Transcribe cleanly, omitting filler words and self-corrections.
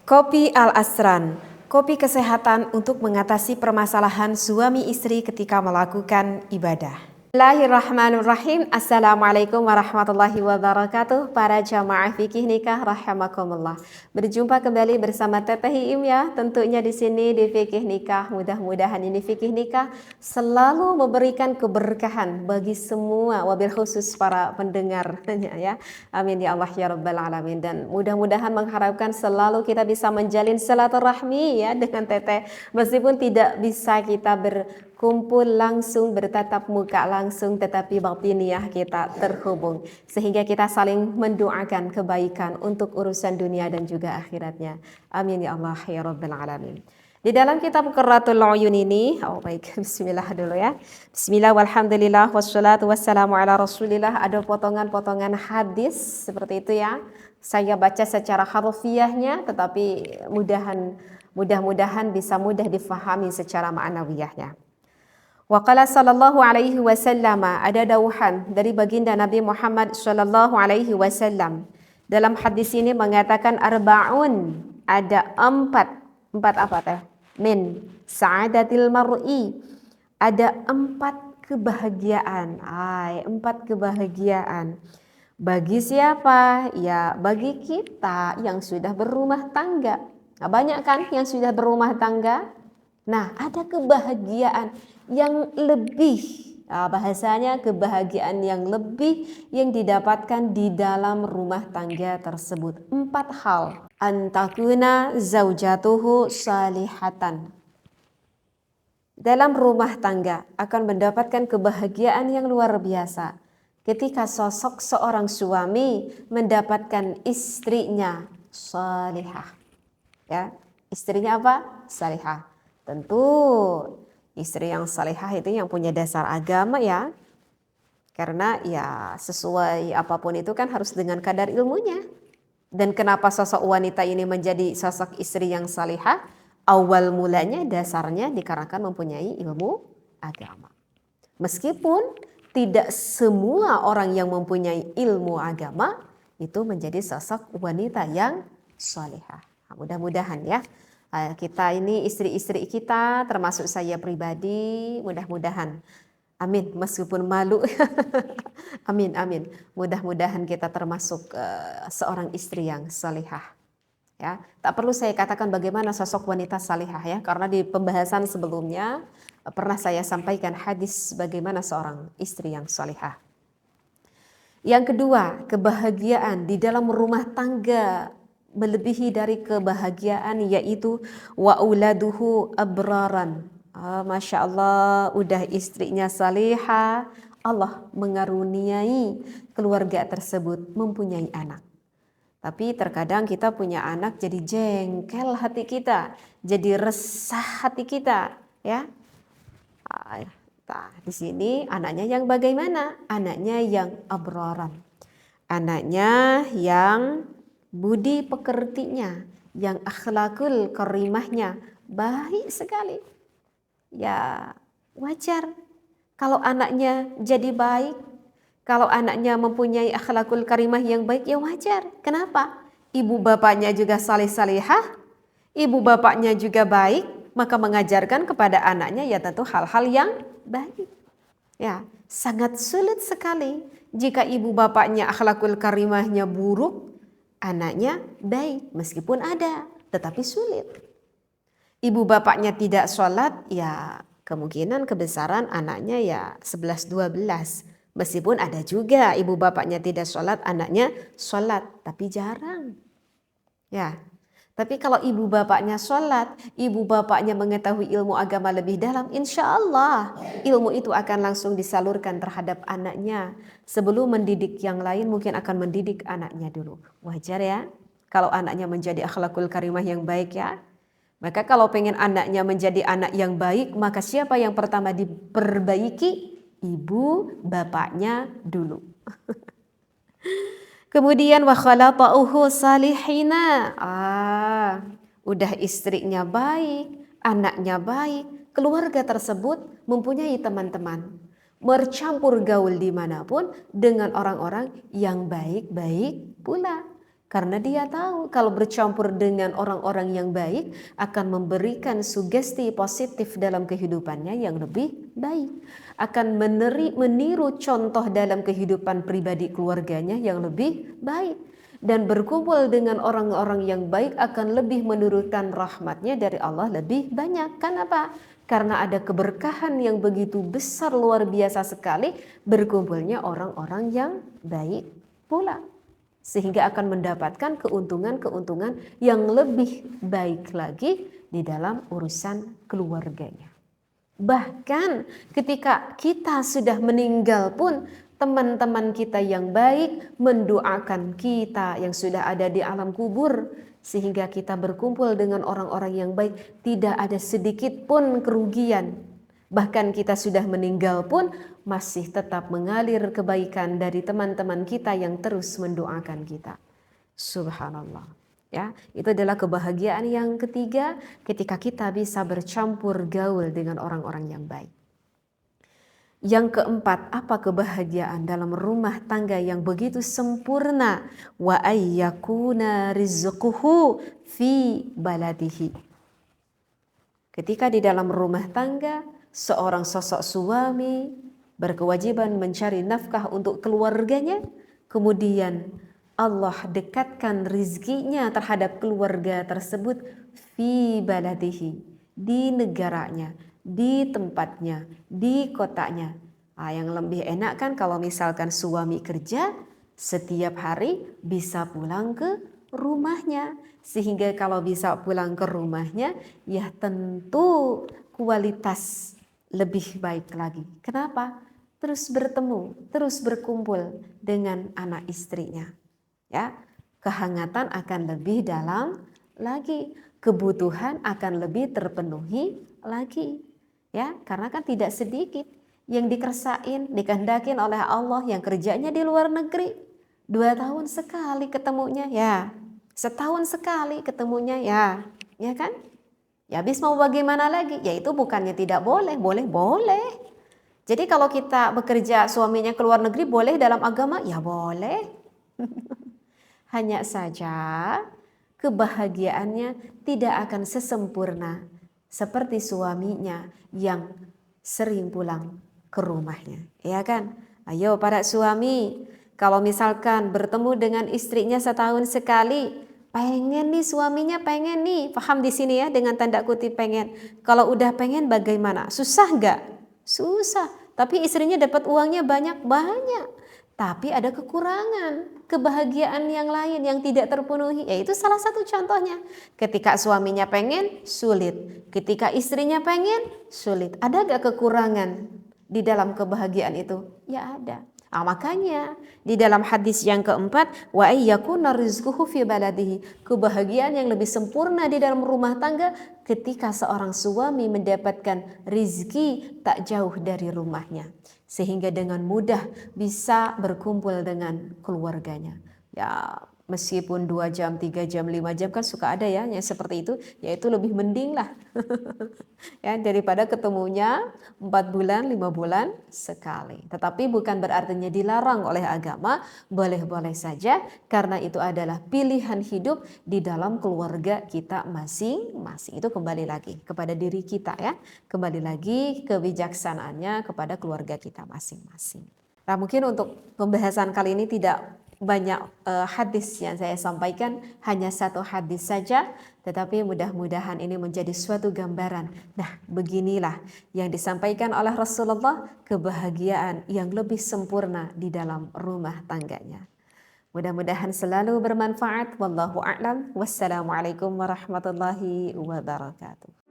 Kopi Al-Asran, kopi kesehatan untuk mengatasi permasalahan suami istri ketika melakukan ibadah. Bismillahirrahmanirrahim. Assalamualaikum warahmatullahi wabarakatuh. Para jamaah fikih nikah rahimakumullah. Berjumpa kembali bersama Teteh Iim ya. Tentunya di sini di fikih nikah. Mudah-mudahan ini fikih nikah selalu memberikan keberkahan bagi semua, wabil khusus para pendengarnya ya. Amin ya Allah ya rabbal alamin. Dan mudah-mudahan mengharapkan selalu kita bisa menjalin silaturahmi ya dengan Teteh, meskipun tidak bisa kita berkumpul langsung, bertatap muka langsung, tetapi batiniah kita terhubung sehingga kita saling mendoakan kebaikan untuk urusan dunia dan juga akhiratnya. Amin ya Allah ya rabbal alamin. Di dalam kitab Qurratul Uyun ini, baik, bismillah dulu ya. Bismillah walhamdulillah wassalatu wassalamu ala rasulillah. Ada potongan-potongan hadis seperti itu ya. Saya baca secara harfiahnya, tetapi mudah-mudahan bisa mudah difahami secara ma'nawiyahnya. Wa qala sallallahu alaihi wasallam, ada dauhan dari baginda Nabi Muhammad sallallahu alaihi wasallam. Dalam hadis ini mengatakan arba'un, ada empat apa teh? Min sa'adatil mar'i, ada empat kebahagiaan. Empat kebahagiaan. Bagi siapa? Ya bagi kita yang sudah berumah tangga. Nah, banyak kan yang sudah berumah tangga? Nah, ada kebahagiaan yang lebih, bahasanya kebahagiaan yang lebih yang didapatkan di dalam rumah tangga tersebut. Empat hal. Antakuna zaujatuhu salihatan. Dalam rumah tangga akan mendapatkan kebahagiaan yang luar biasa ketika sosok seorang suami mendapatkan istrinya salihah. Ya, istrinya apa? Salihah. Tentu istri yang salihah itu yang punya dasar agama ya. Karena ya sesuai apapun itu kan harus dengan kadar ilmunya. Dan kenapa sosok wanita ini menjadi sosok istri yang salihah? Awal mulanya dasarnya dikarenakan mempunyai ilmu agama. Meskipun tidak semua orang yang mempunyai ilmu agama itu menjadi sosok wanita yang salihah. Nah, mudah-mudahan ya. Kita ini istri-istri kita termasuk saya pribadi mudah-mudahan amin meskipun malu amin mudah-mudahan kita termasuk seorang istri yang salihah ya. Tak perlu saya katakan bagaimana sosok wanita salihah ya, karena di pembahasan sebelumnya pernah saya sampaikan hadis bagaimana seorang istri yang salihah. Yang kedua, kebahagiaan di dalam rumah tangga melebihi dari kebahagiaan yaitu wa uladuhu abraran. Masya Allah, udah istrinya salihah, Allah mengaruniai keluarga tersebut mempunyai anak. Tapi terkadang kita punya anak jadi jengkel hati kita, jadi resah hati kita, ya. Nah, di sini anaknya yang bagaimana? Anaknya yang abraran, anaknya yang budi pekertinya, yang akhlakul karimahnya baik sekali. Ya wajar kalau anaknya jadi baik, kalau anaknya mempunyai akhlakul karimah yang baik ya wajar. Kenapa? Ibu bapaknya juga salih-salihah, ibu bapaknya juga baik, maka mengajarkan kepada anaknya ya tentu hal-hal yang baik. Ya, sangat sulit sekali jika ibu bapaknya akhlakul karimahnya buruk, anaknya baik, meskipun ada, tetapi sulit. Ibu bapaknya tidak sholat, ya kemungkinan kebesaran anaknya ya 11-12. Meskipun ada juga ibu bapaknya tidak sholat, anaknya sholat, tapi jarang. Ya, tapi kalau ibu bapaknya sholat, ibu bapaknya mengetahui ilmu agama lebih dalam, insya Allah ilmu itu akan langsung disalurkan terhadap anaknya. Sebelum mendidik yang lain mungkin akan mendidik anaknya dulu. Wajar ya kalau anaknya menjadi akhlakul karimah yang baik ya. Maka kalau pengen anaknya menjadi anak yang baik, maka siapa yang pertama diperbaiki? Ibu bapaknya dulu. Kemudian wa khalata'uhu salihina. Udah istrinya baik, anaknya baik, keluarga tersebut mempunyai teman-teman. Bercampur gaul dimanapun dengan orang-orang yang baik-baik pula. Karena dia tahu kalau bercampur dengan orang-orang yang baik akan memberikan sugesti positif dalam kehidupannya yang lebih baik. Akan meniru contoh dalam kehidupan pribadi keluarganya yang lebih baik. Dan berkumpul dengan orang-orang yang baik akan lebih menurunkan rahmatnya dari Allah lebih banyak. Kenapa? Karena ada keberkahan yang begitu besar luar biasa sekali berkumpulnya orang-orang yang baik pula. Sehingga akan mendapatkan keuntungan-keuntungan yang lebih baik lagi di dalam urusan keluarganya. Bahkan ketika kita sudah meninggal pun teman-teman kita yang baik mendoakan kita yang sudah ada di alam kubur. Sehingga kita berkumpul dengan orang-orang yang baik, tidak ada sedikit pun kerugian. Bahkan kita sudah meninggal pun masih tetap mengalir kebaikan dari teman-teman kita yang terus mendoakan kita. Subhanallah. Ya, itu adalah kebahagiaan yang ketiga ketika kita bisa bercampur gaul dengan orang-orang yang baik. Yang keempat, apa kebahagiaan dalam rumah tangga yang begitu sempurna? Wa ayyakuna rizquhu fi baladihi. Ketika di dalam rumah tangga seorang sosok suami berkewajiban mencari nafkah untuk keluarganya, kemudian Allah dekatkan rizkinya terhadap keluarga tersebut fi baladihi, di negaranya, di tempatnya, di kotanya. Yang lebih enak kan kalau misalkan suami kerja setiap hari bisa pulang ke rumahnya. Sehingga kalau bisa pulang ke rumahnya, ya tentu kualitas lebih baik lagi. Kenapa? Terus bertemu, terus berkumpul dengan anak istrinya. Ya, kehangatan akan lebih dalam lagi, kebutuhan akan lebih terpenuhi lagi. Ya, karena kan tidak sedikit yang dikersain, dikehendakin oleh Allah yang kerjanya di luar negeri. 2 tahun sekali ketemunya, ya. Setahun sekali ketemunya, ya kan? Ya habis mau bagaimana lagi? Ya itu bukannya tidak boleh, boleh. Jadi kalau kita bekerja suaminya ke luar negeri boleh dalam agama? Ya boleh. Hanya saja kebahagiaannya tidak akan sesempurna seperti suaminya yang sering pulang ke rumahnya. Ya kan? Ayo para suami, kalau misalkan bertemu dengan istrinya setahun sekali, pengen nih suaminya pengen nih, paham di sini ya dengan tanda kutip pengen. Kalau udah pengen bagaimana? Susah nggak? Susah. Tapi istrinya dapat uangnya banyak. Tapi ada kekurangan, kebahagiaan yang lain yang tidak terpenuhi. Yaitu salah satu contohnya. Ketika suaminya pengen, sulit. Ketika istrinya pengen, sulit. Ada gak kekurangan di dalam kebahagiaan itu? Ya ada. Makanya di dalam hadis yang keempat, wa ayyakuna rizquhu fi baladihi, kebahagiaan yang lebih sempurna di dalam rumah tangga ketika seorang suami mendapatkan rizki tak jauh dari rumahnya, sehingga dengan mudah bisa berkumpul dengan keluarganya. Ya meskipun 2 jam, 3 jam, 5 jam kan suka ada ya yang seperti itu, yaitu lebih mending lah ya daripada ketemunya 4 bulan, 5 bulan sekali. Tetapi bukan berartinya dilarang oleh agama, boleh-boleh saja karena itu adalah pilihan hidup di dalam keluarga kita masing-masing. Itu kembali lagi kepada diri kita ya, kembali lagi kebijaksanaannya kepada keluarga kita masing-masing. Nah mungkin untuk pembahasan kali ini tidak banyak hadis yang saya sampaikan, hanya 1 hadis saja, tetapi mudah-mudahan ini menjadi suatu gambaran. Nah beginilah yang disampaikan oleh Rasulullah, kebahagiaan yang lebih sempurna di dalam rumah tangganya. Mudah-mudahan selalu bermanfaat. Wallahu a'lam. Wassalamualaikum warahmatullahi wabarakatuh.